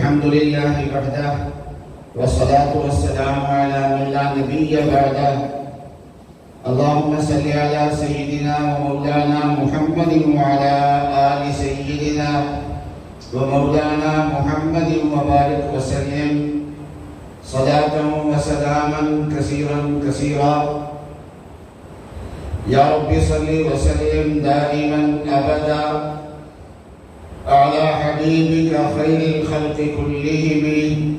الحمد لله وحده والصلاة والسلام على من لا نبي بعده اللهم صل على سيدنا ومولانا محمد وعلى آل سيدنا ومولانا محمد وبارك وسلم صلاة وسلاما كثيرا كثيرا يا رب صل وسلم دائما أبدا على حبيبك خير الخلق كلهم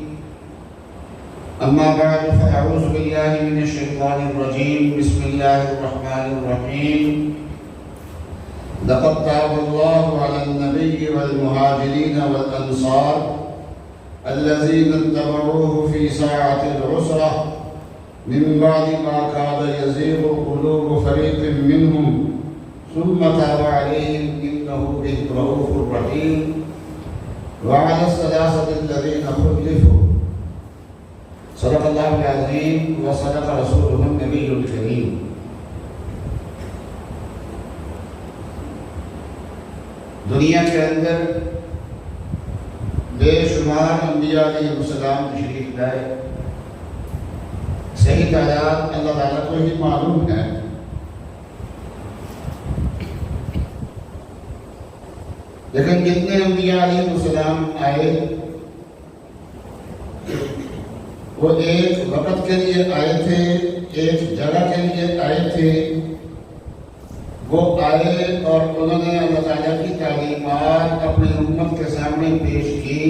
أما بعد فأعوذ بالله من الشيطان الرجيم بسم الله الرحمن الرحيم لقد تاب الله على النبي والمهاجرين والأنصار الذين اتبعوه في ساعة العسرة من بعد ما كاد يزيغ قلوب فريق منهم ثم تاب عليهم إنه بهم رؤوف رحيم وعلى الثلاثة الذين خلفوا صدق الله العظيم وصدق رسوله النبي الكريم. دنیا کے اندر بے شمار انبیاء علیہ السلام تشریف لائے. صحیح تعداد اللہ تعالیٰ کو ہی معلوم ہے، لیکن جتنے انبیاء علیہ السلام آئے وہ ایک وقت کے لیے آئے تھے، ایک جگہ کے لیے آئے تھے. وہ آئے اور انہوں نے اللہ تعالیٰ کی تعلیمات اپنی امت کے سامنے پیش کی.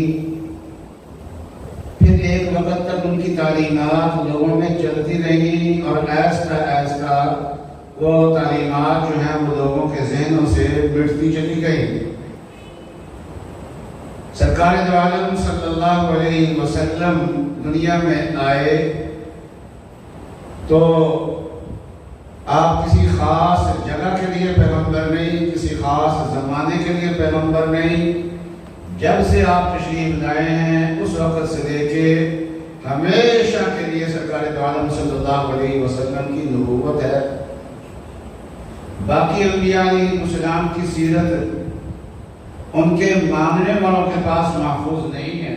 پھر ایک وقت تک ان کی تعلیمات لوگوں میں چلتی رہی اور آہستہ آہستہ وہ تعلیمات جو ہیں وہ لوگوں کے ذہنوں سے مٹتی چلی گئی. سرکار دو عالم صلی اللہ علیہ وسلم دنیا میں آئے تو آپ کسی خاص جگہ کے لیے پیغمبر نہیں، کسی خاص زمانے کے لیے پیغمبر نہیں. جب سے آپ تشریف لائے ہیں اس وقت سے لے کے ہمیشہ کے لیے سرکار دو عالم صلی اللہ علیہ وسلم کی نبوت ہے. باقی انبیاء علیہ السلام کی سیرت ان کے ماننے والوں کے پاس محفوظ نہیں ہے.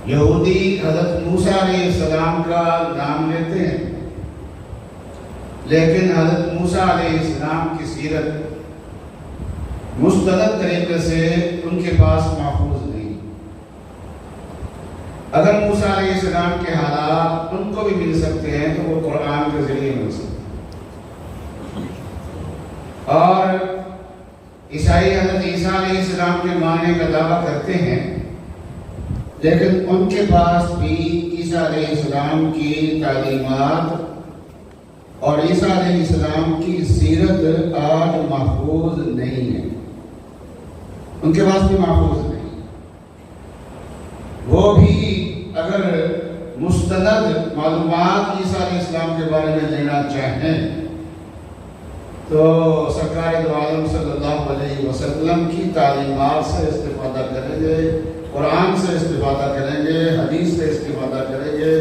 یہودی حضرت موسیٰ علیہ السلام کا نام لیتے ہیں، لیکن حضرت موسیٰ علیہ السلام کی سیرت مستند طریقے سے ان کے پاس محفوظ نہیں. اگر موسیٰ علیہ السلام کے حالات ان کو بھی مل سکتے ہیں تو وہ قرآن کے ذریعے مل سکتے ہیں. اور عیسائی حضرت عیسیٰ علیہ السلام کے ماننے کا دعویٰ کرتے ہیں، لیکن ان کے پاس بھی عیسیٰ علیہ السلام کی تعلیمات اور عیسیٰ علیہ السلام کی سیرت آج محفوظ نہیں ہے. ان کے پاس بھی محفوظ نہیں. وہ بھی اگر مستند معلومات عیسیٰ علیہ السلام کے بارے میں لینا چاہیں تو سرکار دو عالم صلی اللہ علیہ وسلم کی تعلیمات سے استفادہ کریں گے، قرآن سے استفادہ کریں گے، حدیث سے استفادہ کریں گے.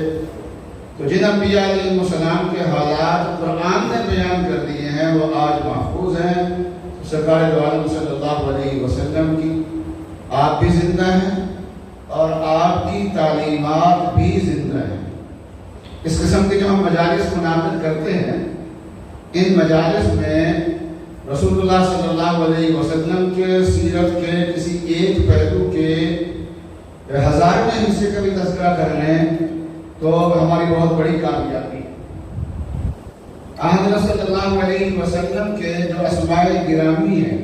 تو جن انبیاء علیہ السلام کے حالات قرآن نے بیان کر دیے ہیں وہ آج محفوظ ہیں. سرکار دو عالم صلی اللہ علیہ وسلم کی آپ بھی زندہ ہیں اور آپ کی تعلیمات بھی زندہ ہیں. اس قسم کے جو ہم مجالس منعقد کرتے ہیں، ان مجالس میں رسول اللہ صلی اللہ علیہ وسلم کے سیرت کے کسی ایک پہلو کے ہزاروں حصے کا بھی تذکرہ کر لیں تو ہماری بہت بڑی کامیابی ہے. حضرت صلی اللہ علیہ وسلم کے جو اسماء گرامی ہیں،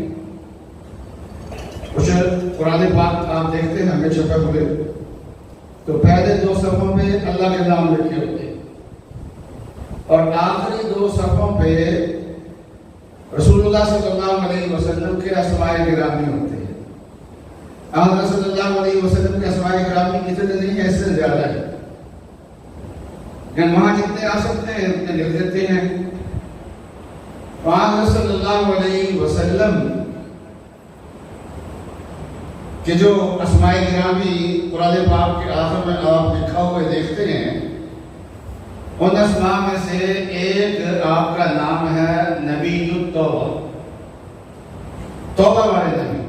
کچھ قرآن پاک آپ دیکھتے ہیں ہمیں چھپے ہوئے تو پہلے 2 صفوں میں اللہ کے نام لکھے ہوتے ہیں اور آخری 2 صفوں پہ رسول اللہ صلی اللہ علیہ وسلم کے اسماء گرامی ہوتے ہیں. حضرت صلی اللہ علیہ وسلم کے اسماء گرامی اتنے نہیں ہیں، اس سے زیادہ ہے. یعنی وہاں جتنے آ سکتے ہیں اتنے لکھ دیتے ہیں. حضرت صلی اللہ علیہ وسلم کہ جو اسماء گرامی قرآن پاک کے آخر میں آپ لکھا ہوئے دیکھتے ہیں، ان اسماء میں سے ایک آپ کا نام ہے نبی التوبہ، توبہ والے نبی.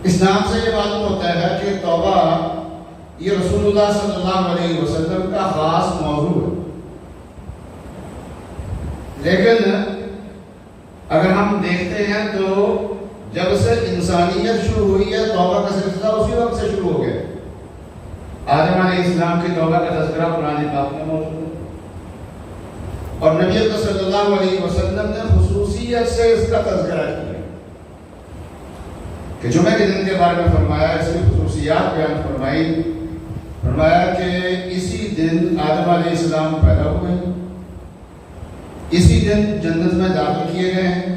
اسلام سے یہ معلوم ہوتا ہے کہ توبہ یہ رسول اللہ صلی اللہ علیہ وسلم کا خاص موضوع ہے، لیکن اگر ہم دیکھتے ہیں تو جب سے انسانیت شروع ہوئی ہے توبہ کا سلسلہ اسی وقت سے شروع ہو گیا۔ آدم علیہ السلام کی توبہ کا تذکرہ قرآن پاک میں موجود ہے، اور نبی اکرم صلی اللہ علیہ وسلم نے خصوصیت سے اس کا تذکرہ کیا کہ جمعہ کے دن کے بارے میں فرمایا، اس کی خصوصیات بیان فرمایا کہ اسی دن آدم علیہ السلام پیدا ہوئے، اسی دن جنت میں داخل کیے گئے ہیں،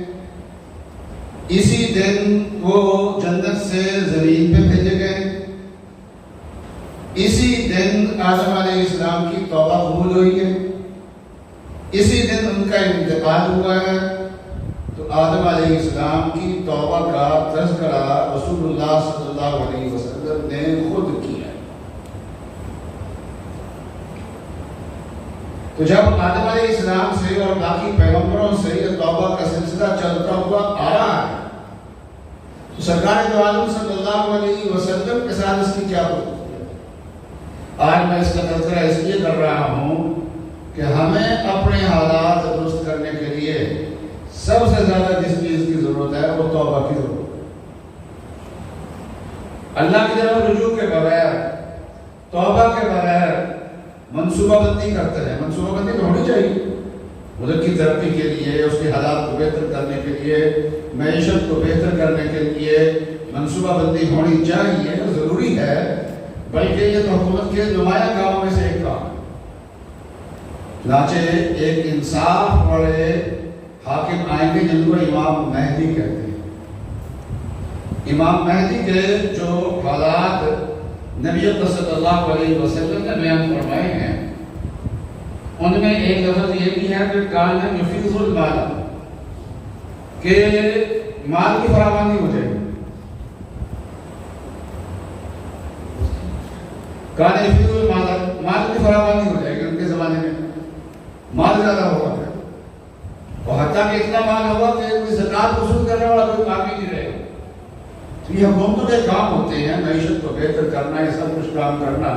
اسی دن وہ جنت سے زمین پہ بھیجے گئے، اسی دن آدم علیہ السلام کی توبہ قبول ہوئی ہے، اسی دن ان کا انتقال ہوا ہے۔ تو آدم علیہ السلام کی توبہ کا تذکرہ رسول اللہ صلی اللہ علیہ وسلم نے خود کیا۔ تو جب آدم علیہ السلام سے اور باقی پیغمبروں سے یہ توبہ کا سلسلہ چلتا ہوا آ رہا ہے، تو سرکار دو عالم صلی اللہ علیہ وسلم کے ساتھ اس کی کیا ہوتی ہے؟ آج میں اس کا تذکرہ اس لیے کر رہا ہوں کہ ہمیں اپنے حالات درست کرنے کے لیے سب سے زیادہ جس چیز کی ضرورت ہے وہ توبہ کی ضرورت ہے۔ اللہ کی طرف رجوع کے بغیر، توبہ کے بغیر منصوبہ بندی کرتے ہیں۔ منصوبہ بندی تو ہونی چاہیے ملک کی ترقی کے لیے، اس کے حالات کو بہتر کرنے کے لیے، معیشت کو بہتر کرنے کے لیے منصوبہ بندی ہونی چاہیے، ضروری ہے، بلکہ یہ تو حکومت کے نمایاں کاموں میں سے ایک کام ہے۔ چنانچہ ایک انصاف والے حاکم آئیں گے جن کو امام مہدی کہتے ہیں۔ امام مہدی کے جو حالات نبی اکرم صلی اللہ علیہ وسلم نے بیان فرمائے ہیں، ان میں ایک لفظ یہ بھی ہے کہ کان یفیض المال، کہ مال کی فراوانی ہو جائے گی۔ کان یفیض المال، مال کی فراوانی ہو جائے گی۔ ان کے زمانے میں مال زیادہ ہوا ہے، اور حتیٰ کہ اتنا مال ہوا کہ کوئی زکوٰۃ وصول کرنے والا کوئی باقی نہیں رہے گا۔ یہ حکومتوں کے کام ہوتے ہیں، معیشت کو بہتر کرنا، یہ سب کچھ کام کرنا،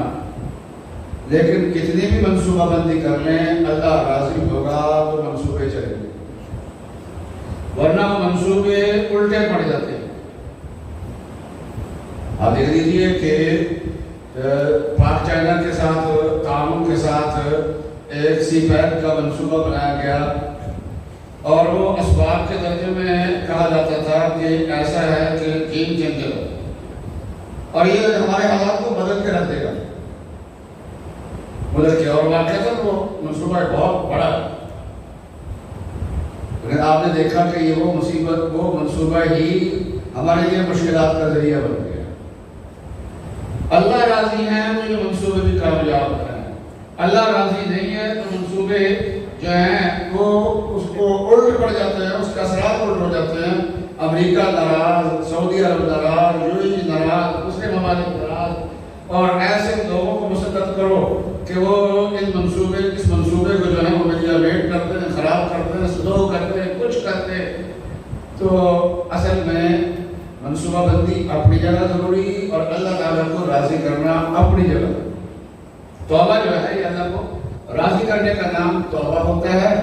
لیکن کتنی بھی منصوبہ بندی کر لیں اللہ راضی ہوگا تو منصوبے چلیں گے، ورنہ وہ منصوبے الٹے پڑ جاتے ہیں۔ آپ دیکھ لیجیے کہ پاک چائنا کے ساتھ تعاون کے ساتھ ایک سی پیک کا منصوبہ بنایا گیا، اور وہ اسباب کے درجے میں کہا جاتا تھا کہ ایسا ہے کہ گیم چینجر، اور یہ ہمارے حالات کو بدل کے رکھ دے گا، بدل کے، اور واقعات وہ منصوبہ بہت بڑا ہے۔ لیکن آپ نے دیکھا کہ یہ وہ مصیبت، وہ منصوبہ ہی ہمارے لیے مشکلات کا ذریعہ بن گیا۔ اللہ راضی ہیں تو یہ منصوبے بھی کامیاب ہیں، اللہ راضی نہیں ہے تو منصوبے جو ہیں وہ اس کو الٹ پڑ جاتے ہیں، اس کے اثرات الٹ ہو جاتے ہیں۔ امریکہ ناراض، سعودی عرب ناراض، یو اے ای ناراض، مسلم ممالک ناراض، اور ایسے لوگوں کو مسلط کرو کہ وہ اس منصوبے کو جو ہے وہ میڈیاویٹ کرتے ہیں، خراب کرتے ہیں، سلو کرتے ہیں، کچھ کرتے ہیں۔ تو اصل میں منصوبہ بندی اپنی جگہ ضروری، اور اللہ تعالیٰ کو راضی کرنا اپنی جگہ۔ توبہ جو ہے یہ اللہ کو راضی کرنے کا نام توبہ ہوتا ہے،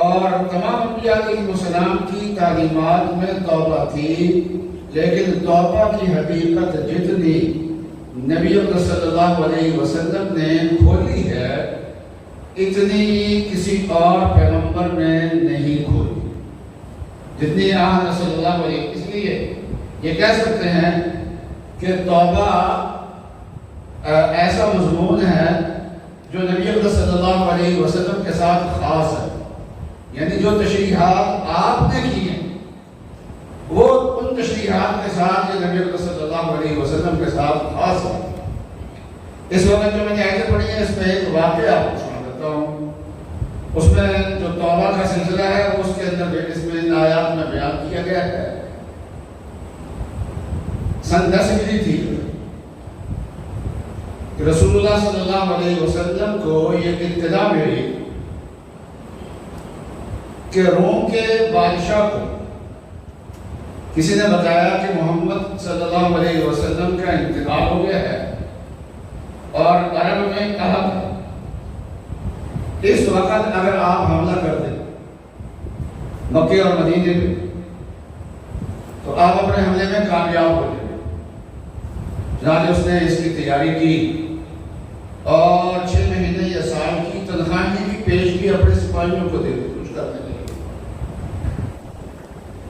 اور تمام انبیاء علیہ السلام کی تعلیمات میں توبہ تھی، لیکن توبہ کی حقیقت جتنی نبی اکرم صلی اللہ علیہ وسلم نے کھولی ہے اتنی کسی اور پیغمبر نے نہیں کھولی جتنی آپ صلی اللہ علیہ وسلم۔ اس لیے یہ کہہ سکتے ہیں کہ توبہ ایسا مضمون ہے جو نبی اکرم صلی اللہ علیہ وسلم کے ساتھ خاص ہے، یعنی جو تشریحات آپ نے کی ہیں وہ ان تشریحات کے ساتھ یہ نبی اکرم صلی اللہ علیہ وسلم کے ساتھ خاص ہے۔ اس وقت جو میں نے آیتیں پڑھی ہیں اس میں ایک واقعہ آپ کو سنا دیتا ہوں، اس میں جو توبہ کا سلسلہ ہے اس کے اندر اس میں ان آیات میں بیان کیا گیا ہے۔ سن 10 ہجری تھی کہ رسول اللہ صلی اللہ علیہ وسلم کو یہ اطلاع ملی کہ روم کے بادشاہ کو کسی نے بتایا کہ محمد صلی اللہ علیہ وسلم کا انتقال ہو گیا ہے، اور عرب میں کہا تھا اس وقت اگر آپ حملہ کر دیں مکے اور مدینے میں تو آپ اپنے حملے میں کامیاب ہو جائیں۔ چنانچہ اس نے اس کی تیاری کی اور 6 مہینے یا سال کی تنخواہیں بھی پیشگی اپنے سپاہیوں کو دے دی کچھ کرنے کے لیے،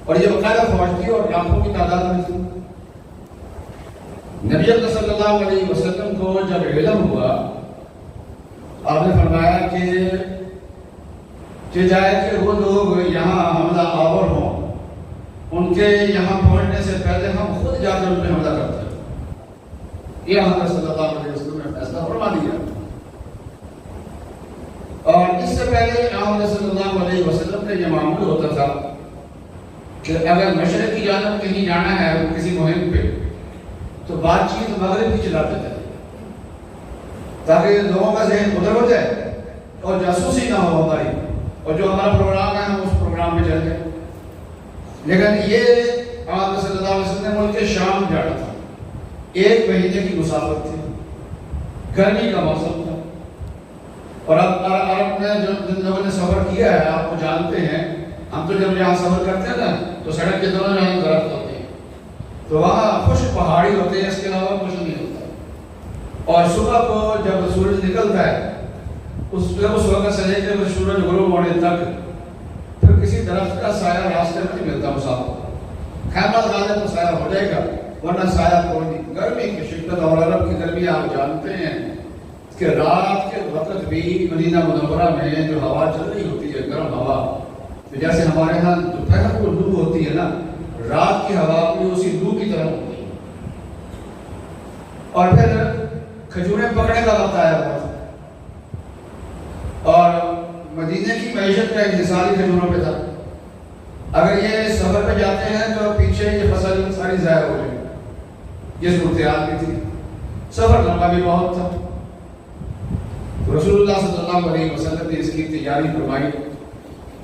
اور یہ باقاعدہ فوج تھی اور لاکھوں کی تعداد میں تھی۔ نبی اکرم صلی اللہ علیہ وسلم کو جب علم ہوا، آپ نے فرمایا کہ جائے کہ وہ لوگ یہاں حملہ آور ہوں، ان کے یہاں پہنچنے سے پہلے ہم خود جا کر ان پہ حملہ کرتے ہیں۔ یہ حضرت صلی اللہ علیہ وسلم نے فیصلہ فرما دیا، اور اس سے پہلے حضرت صلی اللہ علیہ وسلم کا یہ معمول ہوتا تھا کہ اگر مشرق کی جانب کہیں جانا ہے کسی مہم پہ تو بات چیت مغرب کی چلاتے تھے تاکہ لوگوں کا ذہن ادھر ہو جائے اور جاسوسی نہ ہو ہماری، اور جو ہمارا پروگرام ہے ہم اس پروگرام میں چل جائیں۔ لیکن یہ آپ صلی اللہ علیہ وسلم نے ملک شام جانا تھا، 1 مہینے کی مسافت تھی، گرمی کا موسم تھا، اور اب عرب میں جن لوگوں نے سفر کیا ہے آپ کو جانتے ہیں، ہم تو جب یہاں سفر کرتے ہیں نا تو سڑک کے دونوں جہاں درخت ہوتے ہیں، تو وہاں خشک پہاڑی ہوتے ہیں، اس کے علاوہ کچھ نہیں ہوتا، اور صبح کو جب سورج نکلتا ہے اس وقت سے لے کے سورج غروب ہونے تک پھر کسی درخت کا سایہ راستے میں نہیں ملتا مسافر، خیمہ لگانے تو سایہ ہو جائے گا ورنہ سایہ کوئی نہیں۔ گرمی کی شدت اور عرب کی گرمی آپ جانتے ہیں کہ رات کے وقت بھی مدینہ منورہ میں جو ہوا چل رہی ہوتی ہے گرم ہوا، جیسے ہمارے ہاں دوپہر کو لو ہوتی ہے نا، رات کی ہوا بھی اسی لو کی طرح ہوتی ہے۔ اور پھر کھجوریں پکڑنے کا وقت آیا ہوا تھا، اور مدینے کی معیشت کا انحصار کھجوروں پہ تھا۔ اگر یہ سفر پہ جاتے ہیں تو پیچھے یہ فصل ساری ضائع ہو جائے، یہ صورتحال بھی تھی، سفر لمبا بھی بہت تھا۔ تو رسول اللہ صلی اللہ علیہ وسلم نے اس کی تیاری فرمائی،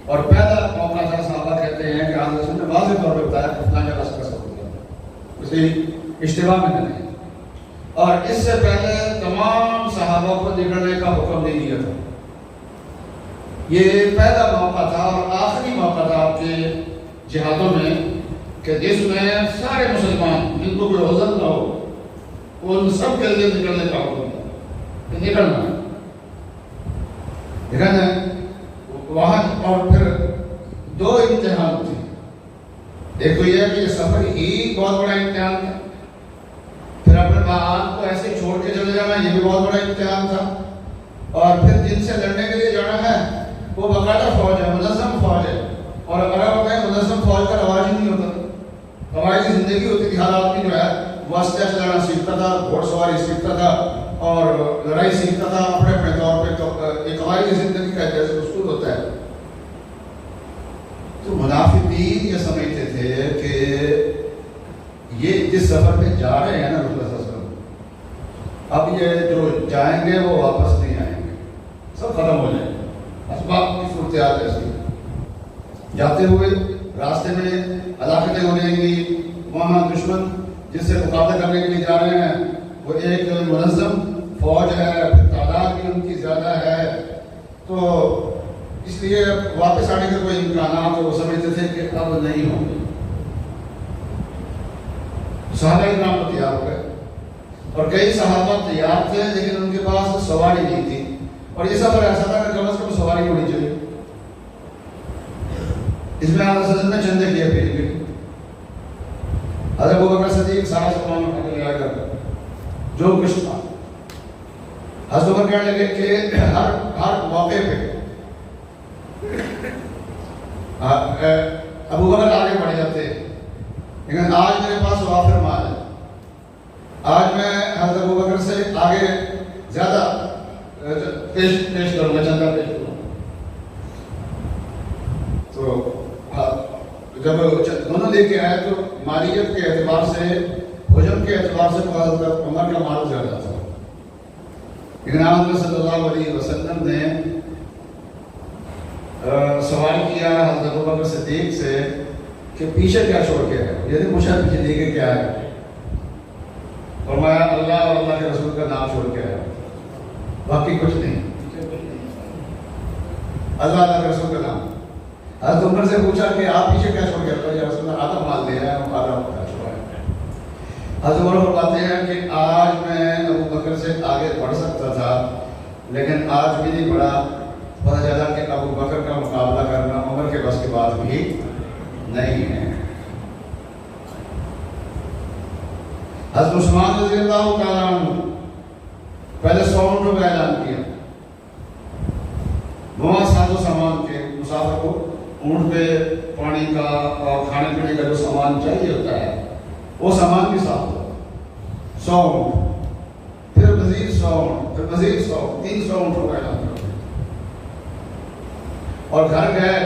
اور پہلا موقع تھا، صحابہ کہتے ہیں کہ حضرت نے واضح طور پہ بتایا کہ فلاں جگہ سے کیسا ہو گیا، اس لیے اشتباہ میں نہیں، اور اس سے پہلے تمام صحابہ کو نکلنے کا حکم نہیں دیا تھا۔ یہ پہلا موقع تھا اور آخری موقع تھا آپ کے جہادوں میں کہ جس میں سارے مسلمان جن کو کوئی عذر نہ ہو ان سب کے لیے نکلنے کا حکم تھا کہ نکلنا ہے۔ وہاں اور پھر 2 امتحان تھے، ایک تو یہ ہے کہ یہ سفر ہی بہت بڑا امتحان تھا، پھر اپنے باہر کو ایسے چھوڑ کے چلے جانا یہ بھی بہت بڑا امتحان تھا، اور پھر جن سے لڑنے کے لیے جانا ہے وہ باقاعدہ فوج ہے، منظم فوج ہے، اور عرب میں منظم فوج کا رواج ہی نہیں ہوتا، قبائلی زندگی ہوتی تھی، ہر آدمی جو ہے وہ اسلحہ چلانا سیکھتا تھا، گھوڑ سواری سیکھتا تھا اور لڑائی سیکھتا تھا اپنے اپنے طور پہ۔ ایک قبائلی زندگی کا جیسے اصول ہوتا ہے۔ تو منافقین یہ سمجھتے تھے کہ یہ جس سفر پہ جا رہے ہیں نا رسول اللہ صلی اللہ علیہ وسلم، اب یہ جو جائیں گے وہ واپس نہیں آئیں گے، سب ختم ہو جائیں گے، اسباب کی صورتحال ایسی۔ جاتے ہوئے راستے میں ہلاکتیں ہونے گی، وہاں دشمن جس سے مقابلہ کرنے کے لیے جا رہے ہیں وہ ایک منظم فوج ہے، پھر تعداد بھی ان کی زیادہ ہے، تو اس لیے واپس آنے کے کوئی امکانات وہ سمجھتے تھے کہ اب نہیں ہوں گے۔ صحابہ کرام کو تیار ہو گئے، اور کئی صحابہ تیار تھے لیکن ان کے پاس سواری نہیں تھی، اور یہ سفر ایسا تھا کہ کم از کم سواری ہونی چاہیے۔ اس میں حضرت نے چندے کیے پھر بھی حضرت ابوبکر صدیق سارا سامان اٹھا کے لے آ کر جو کچھ تھا، حضرت عمر کہنے لگے کہ ہر موقع پہ ابوبکر آگے بڑھ جاتے، لیکن آج میرے پاس وافر مال ہے، آج میں حضرت ابوبکر سے آگے زیادہ پیش کروں گا، چندہ پیش کروں گا۔ تو جب دونوں لے کے آئے تو مالیت کے اعتبار سے، حجم کے اعتبار سے حضرت عمر کا مال زیادہ تھا، لیکن آپ صلی اللہ علیہ وسلم نے سوال کیا حضرت ابوبکر صدیق سے کہ پیچھے کیا چھوڑ کے آئے؟ یہ نہیں پوچھا پیچھے لے کے کیا ہے، فرمایا اللہ اور اللہ کے رسول کا نام چھوڑ کے آیا، باقی کچھ نہیں، اللہ اللہ کے رسول کا نام۔ حضرت عمر سے پوچھا کہ آپ پیچھے کیا چھوڑ کے آئے؟ یا رسول اللہ آدھا مال دے رہے ہیں، آدھا چھوڑا ہے۔ حضرت عمر فرماتے ہیں کہ آج میں ابو بکر سے آگے بڑھ سکتا تھا، لیکن آج بھی نہیں بڑھا، پتہ چلا کہ ابو بکر کا مقابلہ کرنا عمر کے بس کی بات بھی نہیں ہے۔ حضرت عثمان رضی اللہ تعالیٰ عنہ پہلے 100 اونٹوں کا اعلان کیا، وہاں ساز و سامان کے مسافر کو اونٹ پہ پانی کا اور کھانے پینے کا جو سامان چاہیے ہوتا ہے وہ سامان بھی ساتھ ہو، 100 اونٹ، پھر مزید 100 اونٹ، پھر مزید 100، 300 اونٹوں کا اعلان کیا۔ اور گھر گئے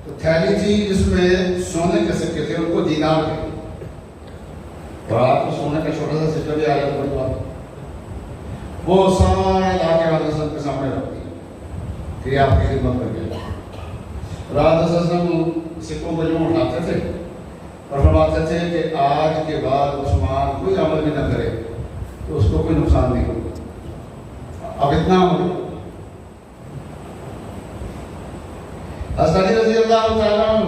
تو تھیلی تھی جس میں سونے کے سکے تھے، ان کو دینار کے، اور آپ کو سونے کا چھوٹا سا سکہ بھی آیا بڑی بات، وہ سارا لا کے حضرت صلی کے سامنے رکھ دیا کہ آپ کی خدمت کر گیا۔ حضرت صلی اللہ علیہ وسلم سکوں کو جو اٹھاتے تھے اور فرماتے تھے کہ آج کے بعد عثمان کوئی عمل بھی نہ کرے تو اس کو کوئی نقصان نہیں ہوگا، اب اتنا عمل۔ حضرت علی رضی اللہ تعالیٰ عنہ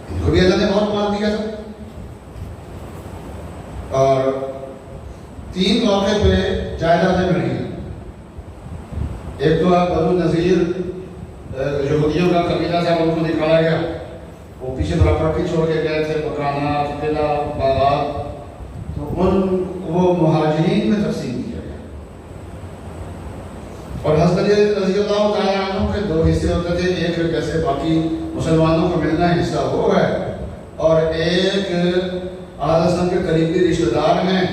ان کو بھی اللہ نے بہت مال دیا تھا، اور 3 موقع پہ جائیدادیں ملی ہیں۔ ایک تو بنو نذیر یہودیوں کا قبیلہ تھا، ان کو نکالا گیا، وہ پیچھے پراپرٹی چھوڑ کے گئے تھے، مکانات، قلعہ، باغات، تو وہ مہاجرین میں تقسیم کیا گیا۔ اور حضرت علی رضی اللہ تعالیٰ عنہ کے 2 حصے ہوتے تھے، ایک جیسے باقی مسلمانوں کو ملنا حصہ وہ ہے، اور ایک آدھا کے قریبی رشتہ دار ہیں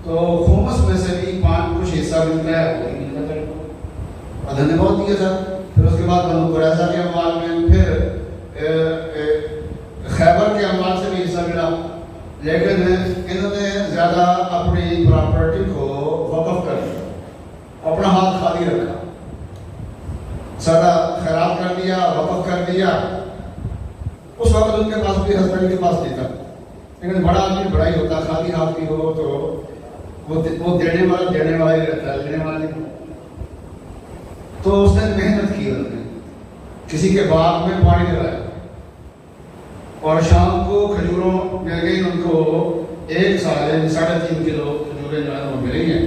تو خمس میں سے بھی 5 کچھ حصہ ملتا ہے، وہی ملتا ہے، ادھر نے بہت دیا تھا۔ پھر اس کے بعد بنو قریظہ کے اموال میں، پھر خیبر کے اموال سے بھی حصہ ملا، لیکن انہوں نے زیادہ اپنی پراپرٹی کو وقف کر دیا، اپنا ہاتھ خالی رکھا، سارا خیرات کر دیا، وقف کر دیا۔ اس وقت ان کے پاس بھی حضرت علی کے پاس نہیں تھا، لیکن بڑا آدمی بڑا ہی ہوتا، خالی ہاتھ بھی ہو تو وہ دینے والا ہی رہتا ہے، لینے والا نہیں۔ تو اس نے محنت کی، انہوں نے کسی کے باغ میں پانی لگایا، اور شام کو کھجوروں مل گئی ان کو 1 سال 3.5 کلو کھجوریں جو ہے وہ ملی ہیں۔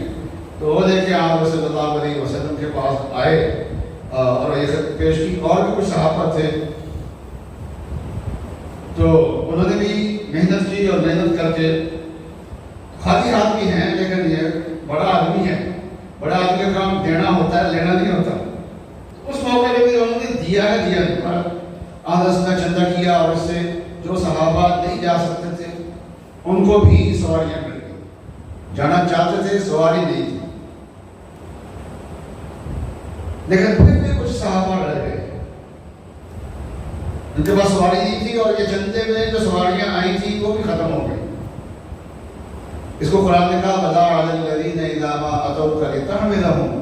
تو وہ لے کے آپ صلی اللہ علیہ وسلم کے پاس آئے اور یہ پیش کی۔ اور بھی کچھ صحابہ تھے تو انہوں نے بھی محنت کی، اور محنت کر کے خالی ہاتھ بھی ہیں، لیکن یہ بڑا آدمی ہے، بڑا آدمی کا کام دینا ہوتا ہے، لینا نہیں ہوتا۔ اس موقع پہ بھی انہوں نے دیا ہے، آدھا سنا چندہ کیا، اور اس سے جو صحابہ نہیں جا سکتے تھے ان کو بھی سواریاں مل گئی، جانا چاہتے تھے سواری نہیں تھی، لیکن پھر بھی کچھ صحابہ رہ گئے، ان کے پاس سواری نہیں تھی، اور یہ چندے میں جو سواریاں آئی تھی وہ بھی ختم ہو گئی۔ اس کو قرآن نے کہا بلا علی الذین اذا ما اتوک لتحملهم،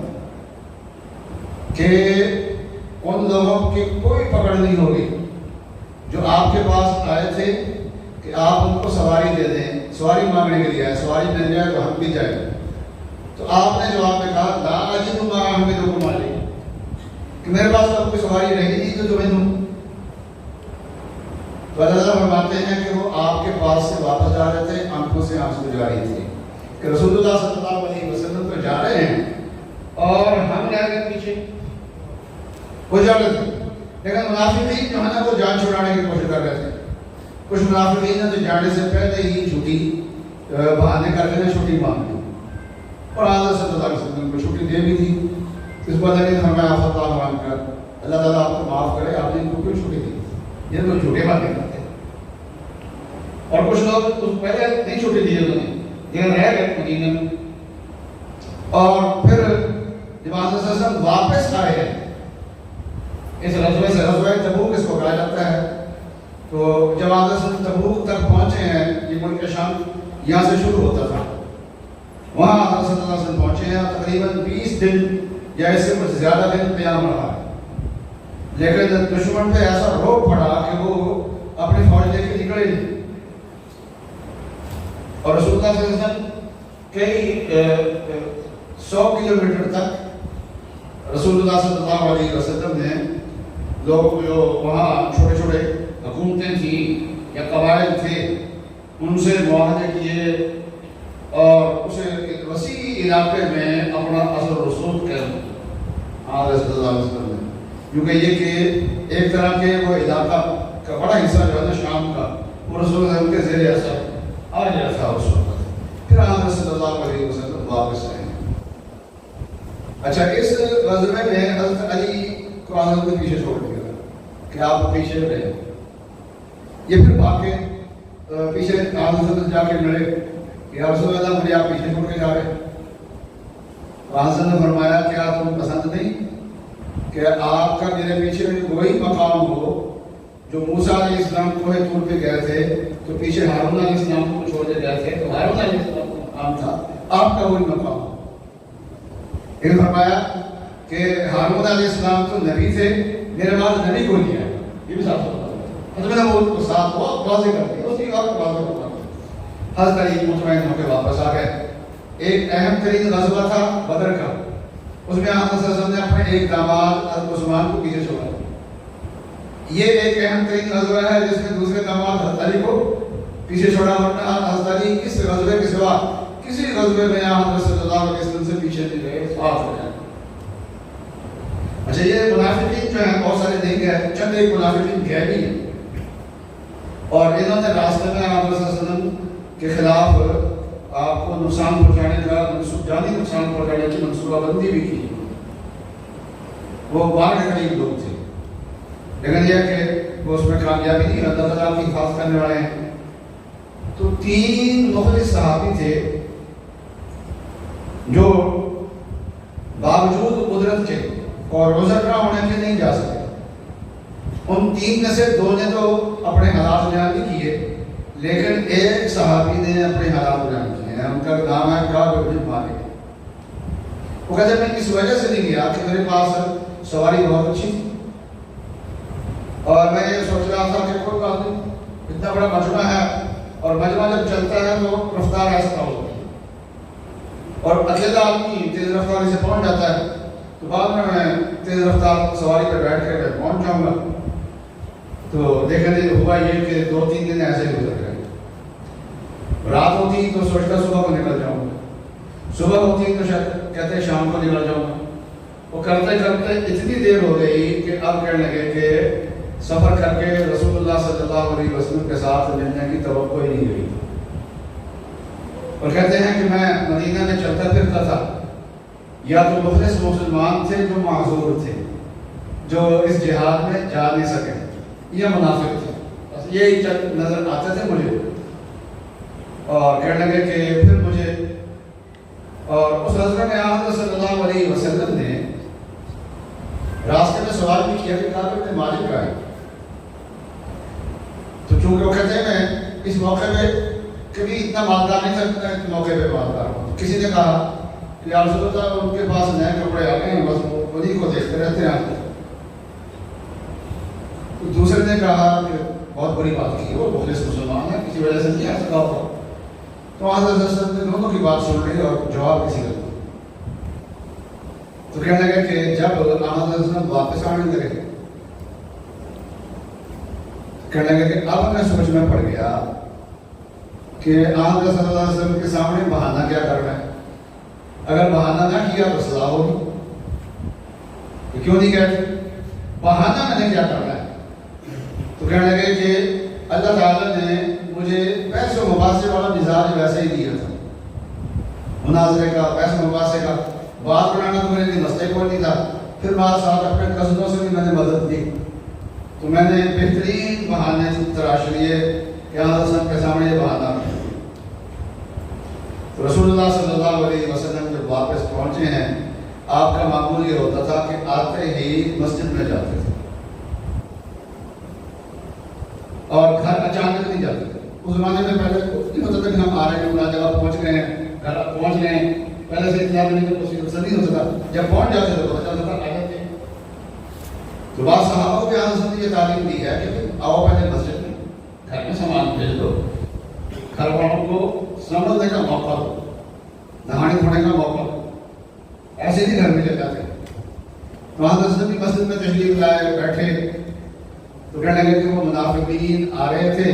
کہ ان لوگوں کی کوئی پکڑ نہیں ہوگی جو آپ کے پاس آئے تھے کہ آپ ان کو سواری دے دیں، سواری مانگنے کے لیے آئے، سواری مل جائے تو ہم بھی جائیں۔ تو آپ نے جواب میں کہا لا اجد ما احملکم علیہ، کہ میرے پاس تو کوئی سواری رہی نہیں تو تمہیں دوں۔ تو اللہ فرماتے ہیں کہ وہ آپ کے پاس سے واپس جا رہے تھے، آنکھوں سے آنسو جاری تھے کہ رسول اللہ صلی اللہ علیہ وسلم تو جا رہے ہیں اور ہم رہ گئے پیچھے، وہ جا رہے تھے۔ لیکن منافقین جو ہے نا وہ جان چھڑانے کی کوشش کر رہے تھے۔ کچھ منافقین نے تو جانے سے پہلے ہی چھٹی بہانے کر کے چھٹی مانگ لی، اور حضرت صلی اللہ علیہ وسلم کو چھٹی دے بھی تھی۔ اس پر لگے ہمیں آفت مان کر اللہ تعالیٰ آپ کو معاف کرے، آپ نے ان کو کیوں چھٹی دی؟ یہ تو جھوٹے باتیں کرتے ہیں۔ اور کچھ لوگ پہلے نہیں چھٹی دی انہوں نے، لیکن رہ گئے مدینے میں۔ اور پھر جب حضرت صلی اللہ علیہ وسلم واپس آئے ہیں اس غزوے سے، غزوہ تبوک اس کو کہا جاتا ہے، تو جب حضرت صلی اللہ علیہ وسلم تبوک تک پہنچے ہیں، یہ ملک شام یہاں سے شروع ہوتا تھا، وہاں حضرت صلی اللہ علیہ وسلم پہنچے ہیں، تقریباً 20 دن یا اس سے کچھ زیادہ دن قیام رہا ہے۔ لیکن دشمن پہ ایسا روک پڑا کہ وہ اپنی فوج لے کے نکلے نہیں. اور رسول اللہ صلی اللہ علیہ وسلم کئی 100 کلومیٹر تک رسول اللہ صلی اللہ علیہ وسلم نے لوگ جو وہاں چھوٹے چھوٹے حکومتیں تھیں یا قبائل تھے ان سے معاہدے کیے اور اسے ایک وسیع علاقے میں اپنا اثر و رسوخ کر رسول اللہ علیہ وسلم نے. کیونکہ یہ کہ ایک طرح کے وہ علاقہ کا بڑا حصہ جو ہے نا شام کا وہ رسول اللہ علیہ وسلم کے زیر اثر آ گیا تھا اس وقت. پھر حضرت صلی اللہ علیہ وسلم واپس آئے. اچھا اس غزوے میں حضرت علی کو حضرت نے پیچھے چھوڑ دیا کہ آپ پیچھے رہے. یہ پھر بھاگ کے پیچھے حضرت جا کے ملے کہ یا رسول اللہ مجھے آپ پیچھے چھوڑ کے جا رہے. حضرت نے فرمایا کیا تم پسند نہیں کہ آپ کا میرے پیچھے وہی مقام ہو جو موسیٰ علیہ السلام کوہ طور پہ گئے تھے تو پیچھے ہارون علیہ السلام کو چھوڑ کے گئے تھے تو ہارون علیہ السلام کا مقام تھا, آپ کا وہی مقام. یہ فرمایا کہ ہارون علیہ السلام تو نبی تھے, میرے بعد نبی کو نہیں آئے. یہ بھی ساتھ ہوتا ہے میں نے وہ ساتھ بہت واضح کر دیا, اسی بات کو واضح کرتا ہوں. حضرت علی مطمئن ہو کے واپس آ گئے. ایک اہم ترین غزوہ تھا بدر کا, اس میں آپ صلی اللہ علیہ وسلم نے اپنے ایک داماد حضرت عثمان کو پیچھے چھوڑا. یہ ایک اہم ترین غزوہ ہے جس میں دوسرے داماد حضرت علی کو پیچھے چھوڑا, ورنہ حضرت علی اس غزوے کے سوا کسی غزوے میں حضرت صلی اللہ علیہ وسلم سے پیچھے نہیں گئے, ساتھ ہو جائے. اچھا یہ منافقین جو ہیں بہت سارے نہیں گئے, چند ایک منافقین گئے بھی ہیں اور انہوں نے راستے میں حضرت صلی اللہ علیہ وسلم کے خلاف آپ کو نقصان پہنچانے کا, جانی نقصان پہنچانے کی منصوبہ بندی بھی کی. وہ باہر کے قریب لوگ تھے, لیکن یہ کہ وہ اس میں کامیابی نہیں, اللہ تعالیٰ کی حفاظت کرنے والے ہیں. تو 3 مخلص صحابی تھے جو باوجود قدرت کے اور عذر نہ ہونے کے نہیں جا سکے. ان 3 میں سے 2 نے تو اپنے حالات بیان نہیں کیے, لیکن ایک صحابی نے اپنے حالات بیان کیے ہیں. ان کا نام ہے کعب بن مالک. وہ کہتے ہیں میں اس وجہ سے نہیں گیا کہ میرے پاس سواری بہت اچھی تھی اور میں یہ سوچ رہا تھا کہ کوئی بات نہیں, اتنا بڑا مجمع ہے اور مجمع جب چلتا ہے تو رفتار ایسا ہوتی ہے اور اکیلا آدمی تیز رفتاری سے پہنچ جاتا ہے تو بعد میں تیز رفتار سواری پر بیٹھ کے میں پہنچ جاؤں گا. تو دیکھنے ہوا یہ کہ 2-3 دن ایسے ہی گزر گئے. رات ہوتی تو سوچتا صبح کو نکل جاؤں گا, صبح ہوتی تو شاید کہتے شام کو نکل جاؤں گا. وہ کرتے کرتے اتنی دیر ہو گئی کہ اب کہنے لگے کہ سفر کر کے رسول اللہ صلی اللہ علیہ وسلم کے ساتھ ملنے کی توقع ہی نہیں ہوئی. اور کہتے ہیں کہ میں مدینہ میں چلتا پھرتا تھا, یا تو مخلص مسلمان تھے جو معذور تھے, جو اس جہاد میں جا نہیں سکے, یا منافق تھے, بس یہی نظر آتے تھے مجھے. اور کہنے لگے کہ پھر مجھے اور اس غزوے میں حضرت صلی اللہ علیہ وسلم نے راستے میں سوال بھی کیا کہ کعب بن مالک کا ہے. تو چونکہ وہ کہتے ہیں میں اس موقع پہ کبھی اتنا مالدار نہیں تھا, اس موقع پہ مالدار ہوں. کسی نے کہا کہ یا رسول اللہ ان کے پاس نئے کپڑے آ گئے ہیں, بس انہیں کو دیکھتے رہتے ہیں. تو دوسرے نے کہا کہ بہت بڑی بات کی, وہ مخلص مسلمان ہے, کسی وجہ سے نہیں آ سکا ہوگا. تو حضرت صلی اللہ علیہ وسلم نے دونوں کی بات سن لی اور جواب کسی کا. تو کہنے لگے کہ جب حضرت صلی اللہ علیہ وسلم واپس آنے لگے, کہنے لگے کہ اب میں سوچ میں پڑ گیا کہ حضرت صلی اللہ علیہ وسلم کے سامنے بہانہ کیا کرنا ہے. اگر بہانہ نہ کیا تو سزا ہوگی. کیوں نہیں کہتے بہانہ میں نے کیا کرنا ہے. تو کہنے لگے کہ اللہ تعالیٰ نے مجھے پیسے و مباحثے والا مزاج ویسے ہی دیا تھا, مناظرے کا, پیسے مباحثے کا. بات بنانا تو میرے لیے مسئلہ کوئی نہیں تھا. پھر بعد ساتھ اپنے قصدوں سے بھی میں نے مدد دی. تو میں نے بہترین بہانے تراش لیے کہ حضرت صاحب کے سامنے یہ بہانہ ہے. تو رسول اللہ صلی اللہ علیہ وسلم جب واپس پہنچے ہیں, آپ کا معمول یہ ہوتا تھا کہ آتے ہی مسجد میں جاتے تھے اور گھر اچانک نہیں جاتے تھے. اس زمانے میں پہلے کچھ نہیں ہوتا تھا کہ ہم آ رہے ہیں, اپنا جگہ پہنچ گئے ہیں, گھر پہنچ گئے ہیں, پہلے سے انتظار کرنے کی کوشش نہیں ہوتا تھا. جب پہنچ جاتے تھے تو پتہ چلتا تھا آ جاتے ہیں. تو بعض صحابہ کو بھی حضرت نے یہ تعلیم دی ہے کہ آؤ پہلے مسجد میں گھر میں سامان بھیج دو، گھر والوں کو سمجھنے کا موقع دو، نہانے دھونے کا موقع دو، ایسے ہی گھر میں لے جاتے۔ تو حضرت بھی مسجد میں تشریف لائے، بیٹھے تو کہنے لگے کہ وہ منافقین آ رہے تھے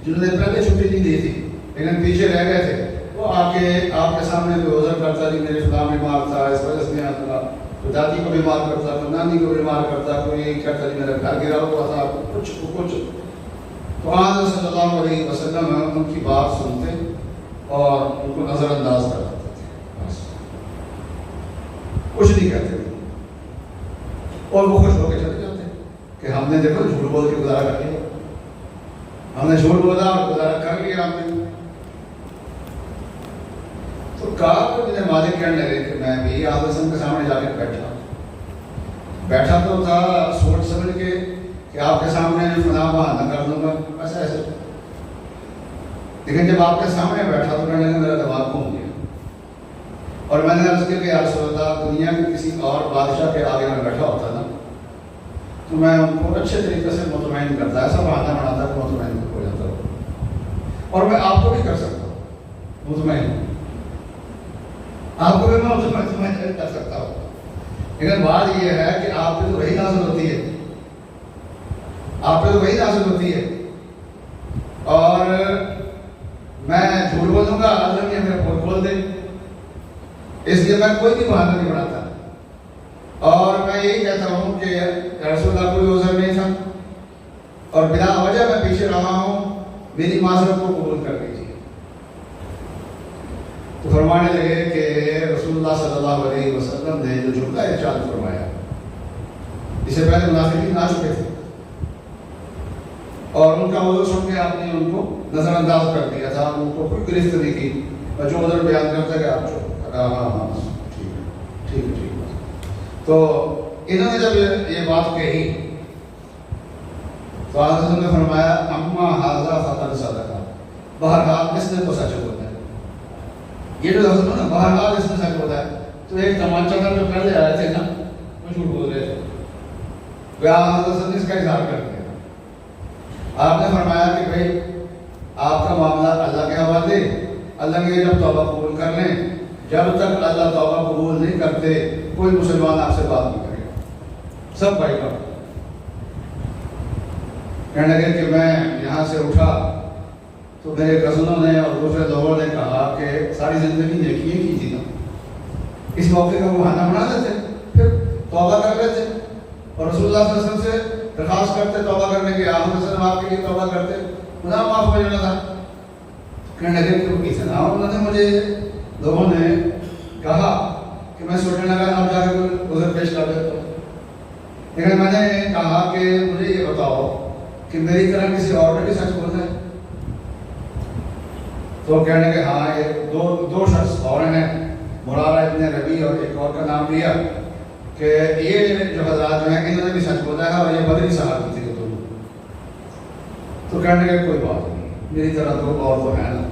جنہوں نے پہلے چھٹی نہیں دی تھی لیکن پیچھے رہ گئے تھے، وہ آ کے آپ کے سامنے کوئی عذر کرتا جی میرے فلاں بیمار تھا اس وجہ سے نہیں آتا، کوئی دادی کو بیمار کرتا، کوئی نانی کو بیمار کرتا، کوئی کہتا جی میرا گھر گرا ہوا تھا، کچھ تو آج صلی اللہ علیہ وسلم ان کی بات سنتے اور ان کو نظر انداز کر دیتے تھے، بس کچھ نہیں کہتے تھے اور وہ خوش ہو کے چلے جاتے کہ ہم نے دیکھو جھوٹ بول کے گزارا کر لیا، ہم نے جھوٹ بولا اور گزارا کر لیا ہم نے۔ تو کعب بن مالک کہنے لگے کہ میں بھی آقا وسلم کے سامنے جا کے بیٹھا تو تھا سوچ سمجھ کے کہ آپ کے سامنے فلاں بہانہ کر دوں گا ایسے، لیکن جب آپ کے سامنے بیٹھا تو کہنے لگا میرا دماغ گھوم گیا اور میں نے عرض کیا کہ یا رسول اللہ دنیا کے کسی اور بادشاہ کے آگے میں بیٹھا ہوتا نا تو میں ان کو اچھے طریقے سے مطمئن کرتا، ایسا بہانہ بناتا کہ مطمئن ہو جاتا اور میں آپ کو بھی کر سکتا ہوں مطمئن، آپ کو بھی میں مطمئن کر سکتا ہوں، لیکن بات یہ ہے کہ آپ پہ تو وہی نازل ہوتی ہے، آپ پہ تو وہی نازل ہوتی ہے اور میں جھوٹ بولوں گا اللہ نے میرے پور کھول دے، اس لیے میں کوئی بھی بہانہ نہیں بناتا اور میں یہی کہتا ہوں کہ رسول اللہ کوئی عذر نہیں تھا اور بلا وجہ میں پیچھے رہا ہوں، میری معذرت کو قبول کر لیجیے۔ تو فرمانے لگے کہ رسول اللہ صلی اللہ علیہ وسلم نے جو جملہ ارشاد فرمایا اس سے پہلے منافقین آ چکے تھے اور ان کا عذر سن کے آپ نے ان کو نظر انداز کر دیا تھا، ان کو کوئی گرفت نہیں کی اور جو عذر بیان کرتا کہ آپ ہاں ٹھیک ہے۔ تو انہوں نے جب یہ بات کہی تو حضرت نے فرمایا اما ھذا فقد صدق، بہرحال اس نے تو سچ بولا ہے، یہ جو حضرت نے بہرحال اس نے سچ بولا ہے، تو ایک تمانچہ تھا جو پہلے آئے تھے نا وہ جھوٹ بول رہے تھے، حضرت نے اس کا اظہار کر دیا، آپ نے فرمایا کہ بھائی آپ کا معاملہ اللہ کے حوالے، اللہ کے جب توبہ قبول کر لیں، جب تک اللہ توبہ قبول نہیں کرتے کوئی مسلمان آپ سے بات نہیں کرے گا، سب بھائی کا کہنے لگے کہ میں یہاں سے اٹھا تو میرے کزنوں نے اور دوسرے لوگوں نے کہا کہ ساری زندگی نیکیاں کی تھی نا، اس موقع کا بہانہ بنا دیتے پھر توبہ کر لیتے اور رسول اللہ صلی اللہ علیہ وسلم سے درخواست کرتے توبہ کرنے کے، آپ وسلم آپ کے لیے توبہ کرتے، گناہ معاف ہو جانا تھا۔ کہنے لگے کہ اتنا انہوں نے مجھے لوگوں نے کہا کہ میں سوچنے لگا اب جا کے کوئی عذر پیش کر دیتا ہوں، لیکن میں نے کہا کہ مجھے یہ بتاؤ کہ میری طرح کسی اور نے بھی سچ بولنا ہے؟ تو کہنے کہ ہاں یہ دو شخص اور ہیں، مرارہ ابن ربیع اور ایک اور کا نام لیا کہ یہ جو حضرات جو ہیں انہوں نے بھی سچ بولا ہے اور یہ بدری صحابی تھے دونوں۔ تو کہنے کہ کوئی بات نہیں، میری طرح دو اور تو ہے نا،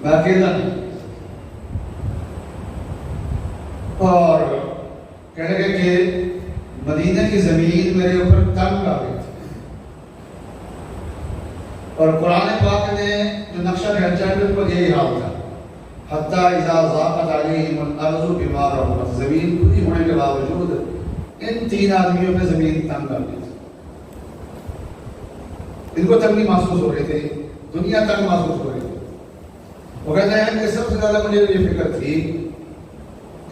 میں اکیلا نہیں۔ اور کہنے لگے کہ مدینہ کی زمین میرے اوپر تنگ آ گئی تھی اور قرآن پاک نے جو نقشہ کھینچا ہے بالکل یہی حال تھا، حتیٰ اذا ضاقت علیہم الارض بما رحبت، زمین پوری ہونے کے باوجود ان تین آدمیوں پہ زمین تنگ آ گئی تھی، ان کو تنگی محسوس ہو رہی تھی، دنیا تنگ محسوس ہو رہی تھی۔ وہ کہتے ہیں کہ سب سے زیادہ مجھے یہ فکر تھی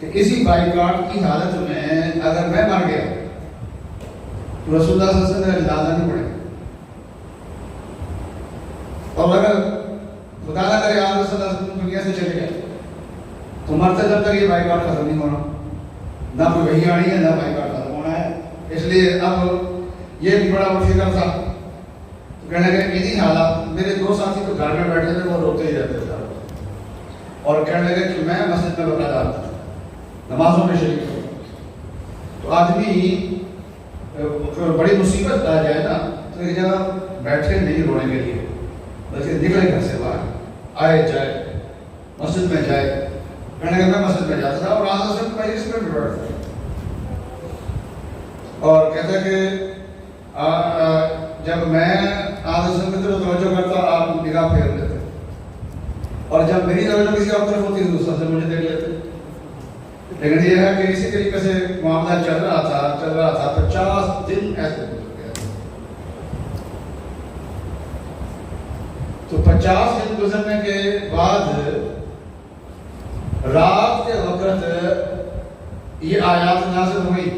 کہ اسی بائیکاٹ کی حالت میں اگر میں مر گیا تو رسول اللہ صلی اللہ علیہ وسلم جنازہ نہیں پڑے، اور اگر خدا نہ کرے آپ صلی اللہ علیہ وسلم دنیا سے چلے گئے تو مرتے جب تک یہ بائیکاٹ ختم نہیں ہونا، نہ کوئی وحی آنی ہے نہ بائیکاٹ ختم ہونا ہے۔ اس لیے اب یہ بھی بڑا فکر تھا۔ تو کہنے لگے انہی حالات، میرے دو ساتھی تو گھر میں بیٹھے تھے وہ روتے ہی رہتے تھے اور کہنے لگے کہ میں مسجد میں باقاعدہ تھا، نمازوں میں شریک ہوں۔ تو آدمی بڑی مصیبت آ جائے نا تو ایک جگہ بیٹھے نہیں رونے کے لیے، بلکہ نکلے گھر سے باہر آئے جائے مسجد میں جائے۔ کہنے لگے میں مسجد میں جاتا تھا اور آج سے مجلس میں بھی بیٹھتا تھا، اور کہتا ہے کہ جب میں آدھے سن کی طرف توجہ کرتا آپ نگاہ پھیر لیتے، اور جب میری توجہ کسی اور طرف ہوتی تو دوسرا سے مجھے دیکھ لیتے. لیکن یہ ہے کہ اسی طریقے سے معاملہ چل رہا تھا 50 دن ایسے گزر گیا. تو 50 دن گزرنے کے بعد رات کے وقت یہ آیات نازل ہوئی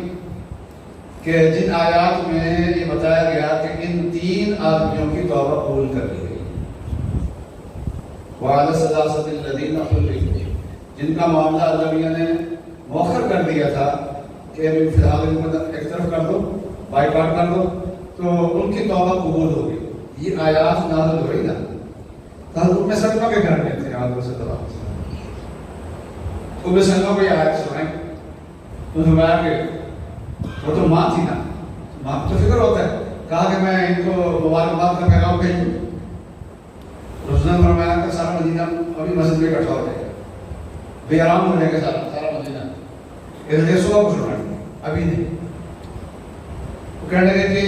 کہ جن آیات میں یہ بتایا گیا کہ ان 3 آدمیوں کی توبہ قبول کر لی گئی. وَعَلَى الثَّلَاثَةِ الَّذِينَ خُلِّفُوا، جن کا معاملہ اللہ میاں نے مؤخر کر دیا تھا کہ ابھی فی الحال ان کو ایک طرف کر دو، بائی کاٹ کر دو، تو ان کی توبہ قبول ہو گئی. یہ آیات نازل ہو رہی نا. حضرت سلمہ کے گھر میں تھے حضرت صلی اللہ علیہ وسلم. سلمہ کو یہ آیت سنائیں تو فرمایا کہ وہ تو ماں تھی نا، ماں کو تو فکر ہوتا ہے. کہا کہ میں ان کو مبارکباد کا پیغام بھیجوں. رسول نے فرمایا کہ سارا مدینہ ابھی مسجد میں اکٹھا ہو جائے گا، بے آرام ہو جائے گا سارا مدینہ، اس لیے صبح کو سنائیں ابھی نہیں. وہ کہنے لگے کہ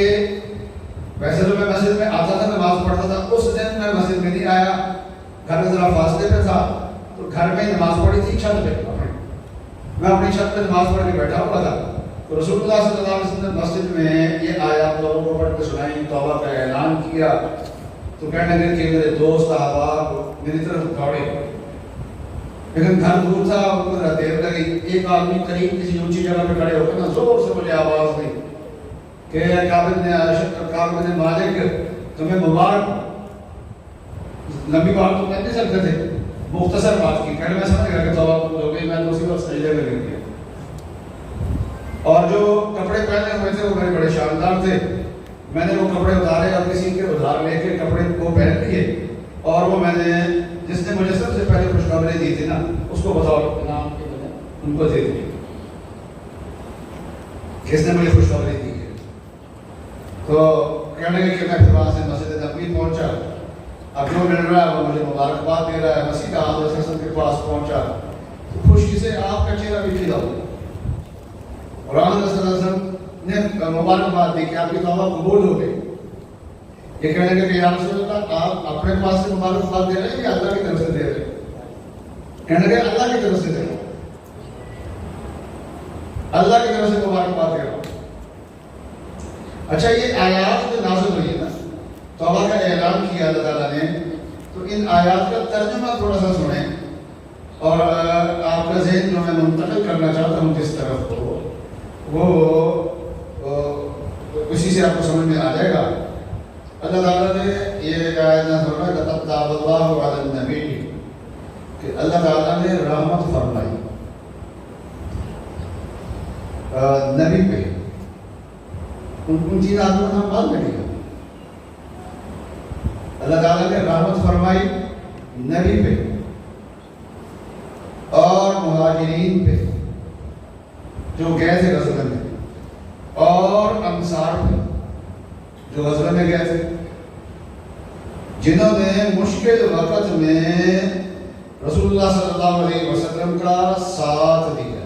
ویسے تو میں مسجد میں آتا تھا، نماز پڑھتا تھا. اس دن میں مسجد میں نہیں آیا، گھر میں ذرا فاصلے پہ تھا، تو گھر میں نماز پڑھی تھی چھت پہ. میں اپنی چھت پہ نماز پڑھ کے بیٹھا ہوا تھا تو رسول اللہ صلی اللہ علیہ وسلم نے مسجد میں یہ آیات لوگوں کو پڑھ کے سنائی، توبہ کا اعلان کیا. تو کہنے لگے کہ میرے دوست احباب میری طرف دوڑے، لیکن گھر دور تھا، ان کو ذرا دیر لگی. ایک آدمی قریب کسی اونچی جگہ پہ کھڑے ہو کے نا زور سے مجھے آواز دی کہ کعب بن مالک تمہیں مبارک. لمبی بات تو کہہ نہیں سکتے تھے، مختصر بات کی. کہنے میں سمجھ گیا کہ توبہ قبول ہو گئی. میں نے اسی وقت سجدے میں گر گیا، اور جو کپڑے پہنے ہوئے تھے وہ میرے بڑے شاندار تھے. میں نے وہ کپڑے اتارے اور کسی کے ادھار لے کے کپڑے کو پہن لیے، اور وہ میں نے جس نے مجھے سب سے پہلے خوشخبری دی تھی نا اس کو بطور انعام کے میں نے ان کو دے دی. کس نے مجھے خوشخبری دی ہے؟ تو کہنے لگے کہ میں پھر وہاں سے مسجد نبوی پہنچا. اب جو مل رہا ہے وہ مجھے مبارکباد دے رہا ہے. مسیح کا حضرت حسن کے پاس پہنچا تو خوشی سے آپ کا چہرہ بھی کھلا ہوا. اور حضرت صلی اللہ علیہ وسلم نے مبارکباد دی کہ آپ کی توبہ قبول ہو گئی. یہ کہنے لگے کہ یا رسول اللہ آپ اپنے پاس سے مبارکباد دے رہے ہیں یا اللہ کی طرف سے دے رہے ہیں؟ کہنے لگے اللہ کی طرف سے دے رہے ہیں، اللہ کی طرف سے مبارکباد دے رہا ہوں. اچھا، یہ آیات جو نازل ہوئی ہے نا، توبہ کا اعلان کیا اللہ تعالیٰ نے، تو ان آیات کا ترجمہ تھوڑا سا سنیں اور آپ کا ذہن جو میں منتقل کرنا چاہتا ہوں جس طرف کو وہ اسی سے آپ کو سمجھ میں آ جائے گا. اللہ تعالیٰ نے یہ آیت نازل فرمائی لقد تاب اللہ علی النبی، کہ اللہ تعالیٰ نے رحمت فرمائی نبی پہ. ان 3 آدمیوں کا نام بعد میں لیا. اللہ تعالیٰ نے رحمت فرمائی نبی پہ اور مہاجرین پہ جو گئے تھے غزوہ میں، اور انصار پہ جو غزوہ میں گئے تھے، جنہوں نے مشکل وقت میں رسول اللہ صلی اللہ علیہ وسلم کا ساتھ دیا.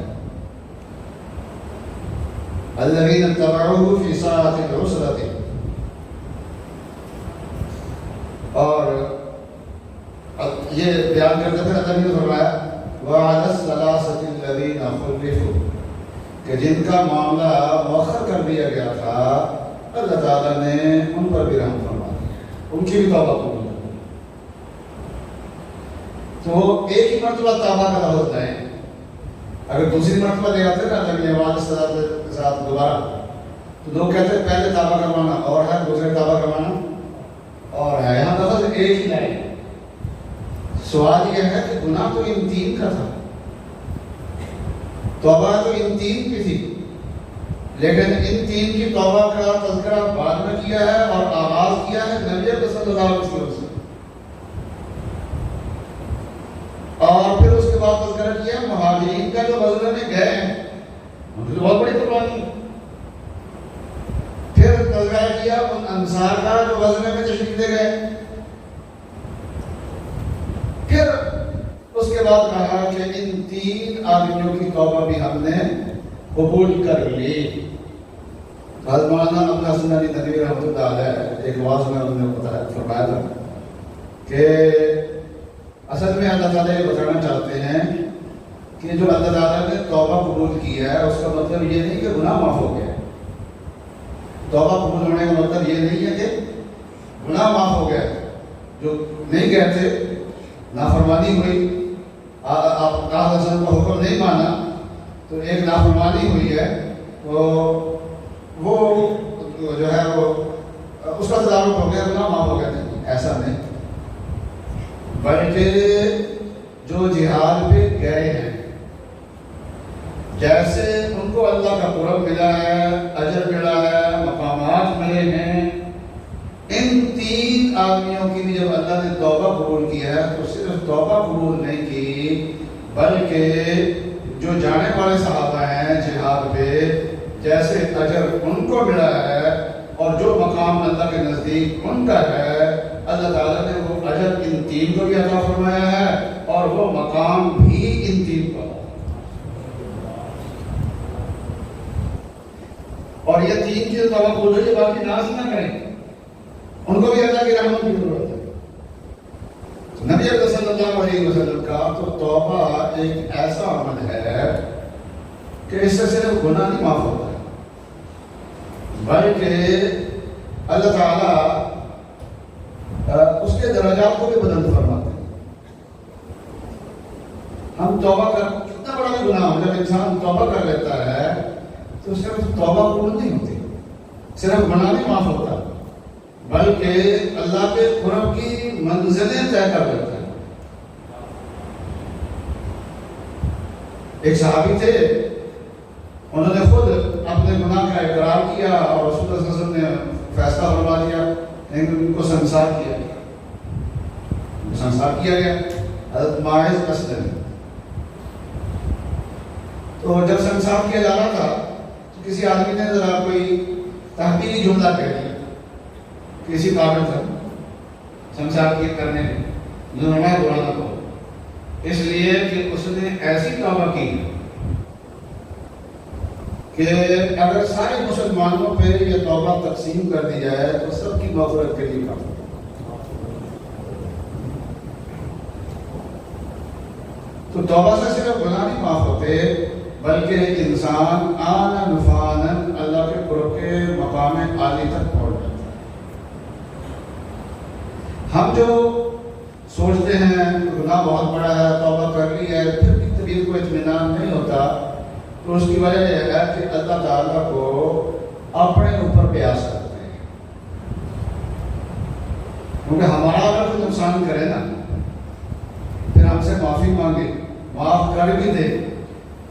الذین اتبعوہ فی ساعۃ العسرۃ. اور یہ بیان کرتے تھے اللہ نے فرمایا وَعَلَى الثَّلَاثَةِ الَّذِينَ خُلِّفُوا، کہ جن کا معاملہ مؤخر کر دیا گیا تھا اللہ تعالیٰ نے ان پر بھی رحم فرما دیا، ان کی بھی توبہ قبول کر دی. تو ایک ہی مرتبہ توبہ کا لفظ لائیں. اگر دوسری مرتبہ لے آتے نا جب یہ آواز کے ساتھ دوبارہ، تو لوگ کہتے ہیں پہلے توبہ کا معنی اور ہے، دوسرے توبہ کا معنی اور ہے. یہاں لفظ ایک ہی لائیں. سوال یہ ہے کہ گناہ تو ان 3 کا تھا، توبہ تو ان 3 کی تھی، لیکن ان 3 کی توبہ کا تذکرہ بعد میں کیا ہے اور آغاز کیا ہے نبی صلی اللہ علیہ وسلم سے، اور پھر اس کے بعد تذکرہ کیا مہاجرین کا جو غزوہ میں گئے ہیں، ان کی بہت بڑی قربانی. پھر تذکرہ کیا ان انصار کا جو غزوہ میں تشریف لے گئے. پھر اس کے بعد کہا کہ ان 3 آدمیوں کی توبہ بھی ہم نے قبول کر لی. حضرت مولانا ابو الحسن علی ندوی رحمۃ اللہ علیہ ایک واعظ میں انہوں نے بتایا فرمایا تھا کہ اصل میں اللہ تعالیٰ یہ بتانا چاہتے ہیں کہ جو اللہ تعالیٰ نے توبہ قبول کی ہے اس کا مطلب یہ نہیں کہ گناہ معاف ہو گیا. توبہ قبول ہونے کا مطلب یہ نہیں ہے کہ گناہ معاف ہو گیا. جو نہیں کہتے نافرمانی ہوئی, آپ کا حکم نہیں مانا تو ایک نافرمانی ہوئی ہے تو وہ جو ہے وہ اس کا تدارک ہو گیا, گناہ معاف ہو گیا. نہیں, ایسا نہیں, بلکہ جو جہاد پہ گئے ہیں جیسے ان کو اللہ کا قرب ملا ہے, اجر ملا ہے, مقامات ملے ہیں, ان تین آدمیوں کی بھی جب اللہ نے توبہ قبول کی ہے تو صرف توبہ قبول نہیں کی بلکہ جو جانے والے صحابہ ہیں جہاد پہ جیسے اجر ان کو ملا ہے اور جو مقام اللہ کے نزدیک ان کا ہے, اللہ تعالیٰ نے وہ اجر ان تین کو بھی عطا فرمایا ہے اور وہ مقام بھی ان تین کو. اور یہ تین چیز توبہ قبول ہوئی, باقی ناز نہ کریں, ان کو بھی اللہ کی رحمت کی ضرورت ہے. نبی اکرم صلی اللہ علیہ وسلم کا تو توبہ ایک ایسا عمل ہے کہ اس سے صرف گناہ نہیں معاف ہوتا ہے بلکہ اللہ تعالیٰ اس کے درجات کو بھی بلند فرماتے ہیں. ہم توبہ کر, کتنا بڑا بھی گناہ ہو, جب انسان توبہ کر لیتا ہے تو صرف توبہ قبول نہیں ہوتی, صرف گناہ نہیں معاف ہوتا بلکہ اللہ کے قرب کی منزلیں طے کر لیتا ہے. ایک صحابی تھے, انہوں نے خود اپنے گناہ کا اقرار کیا اور رسول اللہ صلی اللہ علیہ وسلم نے فیصلہ فرما دیا, لیکن ان کو سنسار کیا گیا. سنسار کیا گیا حضرت ماعز اسلم. تو جب سنسار کیا جا رہا تھا تو کسی آدمی نے ذرا کوئی تحقیقی جملہ کہہ دیا کسی قابل تھا سنسار کی کرنے میں, انہوں نے بلانا کو, اس لیے کہ اس نے ایسی توبہ کی کہ اگر سارے مسلمانوں پہ یہ توبہ تقسیم کر دی جائے تو سب کی مغفرت کے لیے کافی. تو توبہ سے صرف گناہ نہیں معاف ہوتے بلکہ انسان آنن فانن اللہ کے قرب کے مقام عالی تک پہنچ جاتا ہے. ہم جو سوچتے ہیں گناہ بہت بڑا ہے, توبہ کر لی ہے, پھر بھی طبیعت کو اطمینان نہیں ہوتا, تو اس کی وجہ یہ ہے کہ اللہ تعالیٰ کو اپنے اوپر پیاس کرتے ہیں. کیونکہ ہمارا اگر کوئی نقصان کرے نا پھر ہم سے معافی مانگے, معاف کر بھی دے,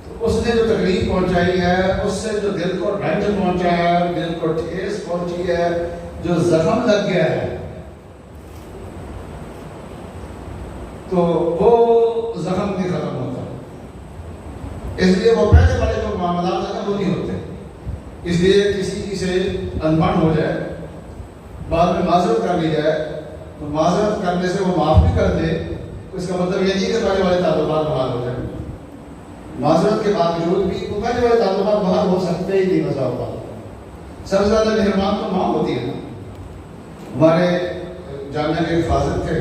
تو اس نے جو تکلیف پہنچائی ہے اس سے جو دل کو رنج پہنچا ہے, دل کو ٹھیس پہنچی ہے, جو زخم لگ گیا ہے, تو وہ زخم نہیں ختم ہوتا. اس لیے وہ پہلے والے جو معاملات ہیں وہ نہیں ہوتے. اس لیے کسی سے انبن ہو جائے, بعد میں معذرت کر لی جائے تو معذرت کرنے سے وہ معاف بھی کر دے, اس کا مطلب یہ نہیں کہ پہلے والے تعلقات بحال ہو جائیں. معذرت کے باوجود بھی وہ پہلے والے تعلقات بحال ہو سکتے ہی نہیں. مسا ہوتا سب سے زیادہ مہربان تو ماں ہوتی ہے نا. ہمارے جامعہ کے حفاظت تھے,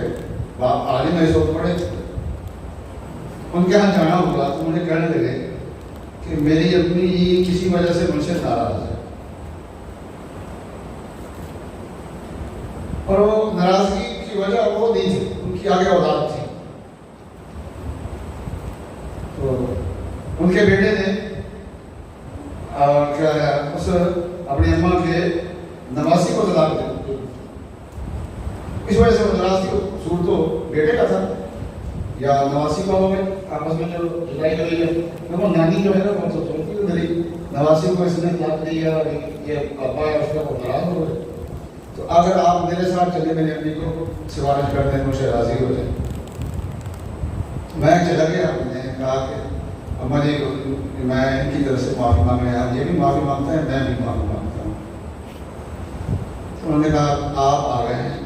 باپ عالم ہے, سو پڑھے, ان کے یہاں جانا ہوا تو مجھے کہنے لگے کہ میری اپنی کسی وجہ سے مجھ سے ناراض ہے, اور وہ ناراضگی کی وجہ وہ نہیں تھی, ان کی آگے اولاد تھی. تو ان کے بیٹے نے کیا ہے اس اپنی اماں کے نواسی کو طلاق دے, اس وجہ سے وہ ناراض تھی. سور تو بیٹے کا تھا یا نواسی کا ہو گئے, آپس میں جو لڑائی ہوئی ہے, وہ نانی جو ہے نا بہت سوچتی ہے میری نواسی کو اس نے طلاق دیا, یہ ابا ہے اس کا وہ ناراض ہو گئے. تو اگر آپ میرے ساتھ چلے میری امی کو سفارش کر دیں, مجھے راضی ہو جائے. میں چلا گیا, میں نے کہا کہ اما جی میں ان کی طرف سے معافی مانگ رہا ہوں, یہ بھی معافی مانگتے ہیں, میں بھی معافی مانگتا ہوں. تو انہوں نے کہا آپ آ گئے ہیں,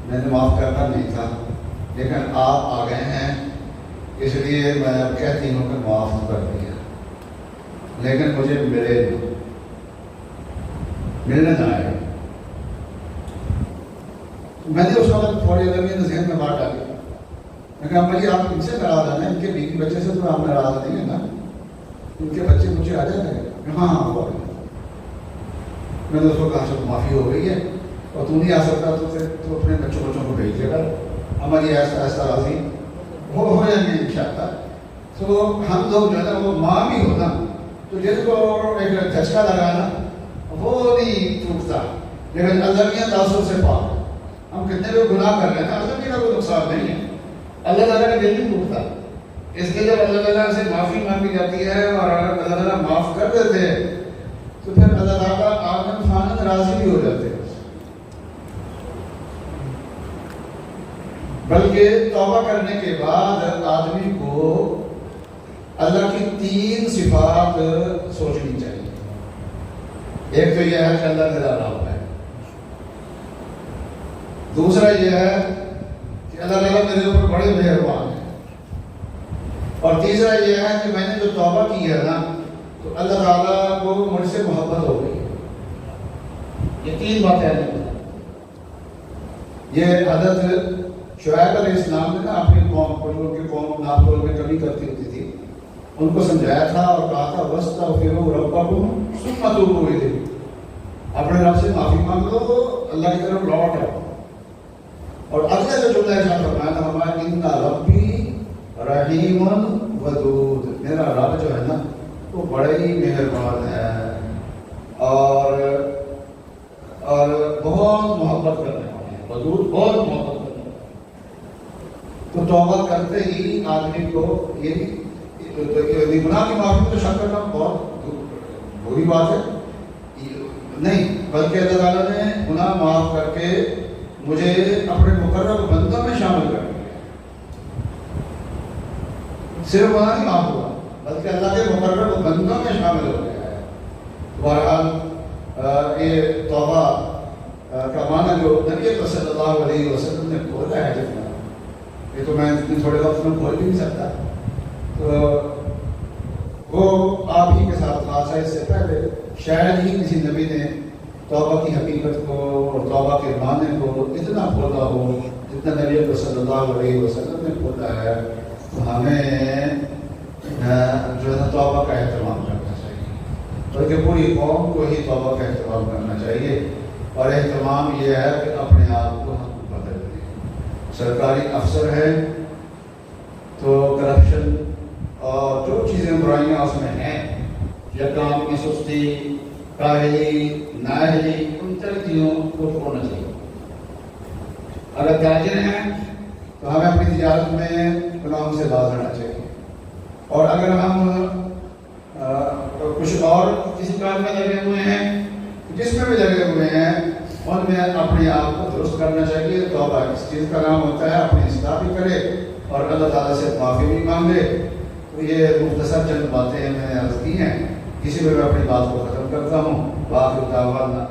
میں نے معاف کرنا نہیں تھا لیکن آپ آ گئے ہیں اس لیے میں اب کہتی ہوں کہ معاف کر دیا, لیکن مجھے ملے نہیں. ملنے نہ آئے. میں نے اس وقت تھوڑی دیر میں ذہن میں بات ڈالی. میں کہا اما جی آپ ان سے ناراض ہیں نا, ان کے بیوی بچے سے تو آپ ناراض نہیں ہیں نا, ان کے بچے مجھے آ جاتے ہیں. ہاں ہاں ہو رہے. میں نے اس کو کہا چلو معافی ہو گئی ہے اور تو نہیں آ سکتا تو اپنے بچوں کو بھیج دے گا. اما جی ایسا ایسا راضی ہو جائیں گے انشاءاللہ. تو ہم لوگ جو ہے نا وہ ماں بھی ہونا تو جس کو ایک جھٹکا لگانا وہ نہیں ٹوٹتا, لیکن اللہ میاں تاثر سے پاک. ہم کتنے بھی گناہ کر رہے ہیں, اللہ میاں کا کوئی نقصان نہیں ہے, اللہ تعالیٰ کا دل نہیں ٹوٹتا. اس لیے جب اللہ تعالیٰ سے معافی مانگی جاتی ہے اور اگر اللہ تعالیٰ معاف کر دیتے ہیں تو پھر اللہ تعالیٰ آمن فانن راضی بھی ہو جاتے ہیں. بلکہ توبہ کرنے کے بعد آدمی کو اللہ کی 3 صفات سوچنی چاہیے. ایک تو یہ ہے کہ اللہ میرا رب ہے, دوسرا یہ ہے کہ اللہ تعالیٰ میرے اوپر بڑے مہربان ہیں, اور تیسرا یہ ہے کہ میں نے جو توبہ کی ہے نا تو اللہ تعالیٰ کو مجھ سے محبت ہو گئی. یہ 3 باتیں ہیں. یہ حضرت شعیب علیہ السلام نے نا اپنی قوم کو, جو ان کی قوم نافرمانی میں کمی کرتی ہوتی تھی, ان کو سمجھایا تھا اور کہا تھا وَاسْتَغْفِرُوا رَبَّكُمْ ثُمَّ تُوبُوا إِلَيْهِ, اپنے رب سے معافی مانگ لو, اللہ کی طرف لوٹ آؤ. اور اگلا جو جملہ ارشاد فرمایا تھا ہمارا ان ربی رحیم ودود, میرا رب جو ہے نا وہ بڑے ہی مہربان ہے اور بہت محبت کرنے والے ہیں. ودود بہت محبت کرنے والے. تو توبہ کرتے ہی آدمی کو یہ گناہ کی معافی میں تو شک کرنا بہت بری بات ہے نہیں, بلکہ اللہ تعالیٰ نے گناہ معاف کر کے مجھے اپنے مقرر بندوں میں شامل کر دیا. صرف گناہ نہیں معاف ہوا بلکہ اللہ کے مقرر بندوں میں شامل ہو گیا ہے. بہرحال یہ توبہ کا معنی جو نبی صلی اللہ علیہ وسلم نے بولا ہے جتنا, یہ تو میں اتنے تھوڑے وقت میں بول بھی نہیں سکتا, تو وہ آپ ہی کے ساتھ خاص ہے. اس سے پہلے شاید ہی کسی نبی نے توبہ کی حقیقت کو اور توبہ کے معنی کو اتنا بولا ہو جتنا نبی صلی اللہ علیہ وسلم نے بولا ہے. ہمیں جو ہے توبہ کا اہتمام کرنا چاہیے, بلکہ پوری قوم کو ہی توبہ کا اہتمام کرنا چاہیے. اور اہتمام یہ ہے کہ اپنے آپ کو ہم بدل دیں. سرکاری افسر ہے تو کرپشن اور جو چیزیں برائیاں اس میں ہیں, یا کام کی سستی, کاہلی, نااہلی, ان طرح چیزوں کو چھوڑنا چاہیے. اگر تاجر ہیں تو ہمیں اپنی تجارت میں گناہوں سے باز رہنا چاہیے. اور اگر ہم کچھ اور کسی کام میں لگے ہوئے ہیں, جس میں بھی لگے ہوئے ہیں, ان میں اپنے آپ کو درست کرنا چاہیے. توبہ اس چیز کا نام ہوتا ہے اپنی اصلاح بھی کرے اور اللہ تعالیٰ سے معافی بھی مانگے. تو یہ مختصر چند باتیں میں نے عرض کی ہیں, اسی میں اپنی بات کو ختم کرتا ہوں. باقی دعوانا